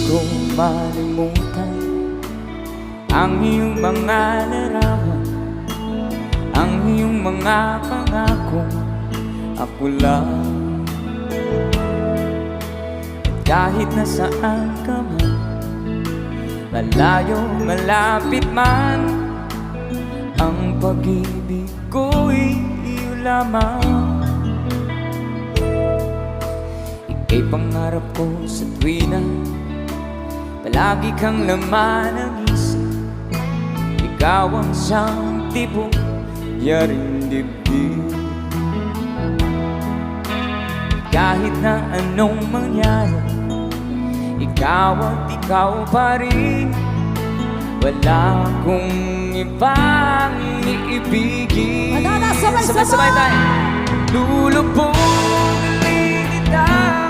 ko malimutan ang iyong mga larawan, ang iyong mga pangako. Ako lang, kahit nasaan ka man, malayo, malapit man, ang pag-ibig ko'y iyo lamang. Ika'y pangarap ko sa tuwina, palagi kang laman ng isip. Ikaw ang siyang tibok, yaring dibdib. Kahit na anong mangyari, ikaw at ikaw pa rin. Wala akong ibang iibigin. Sabay-sabay tayo. Lulubog kita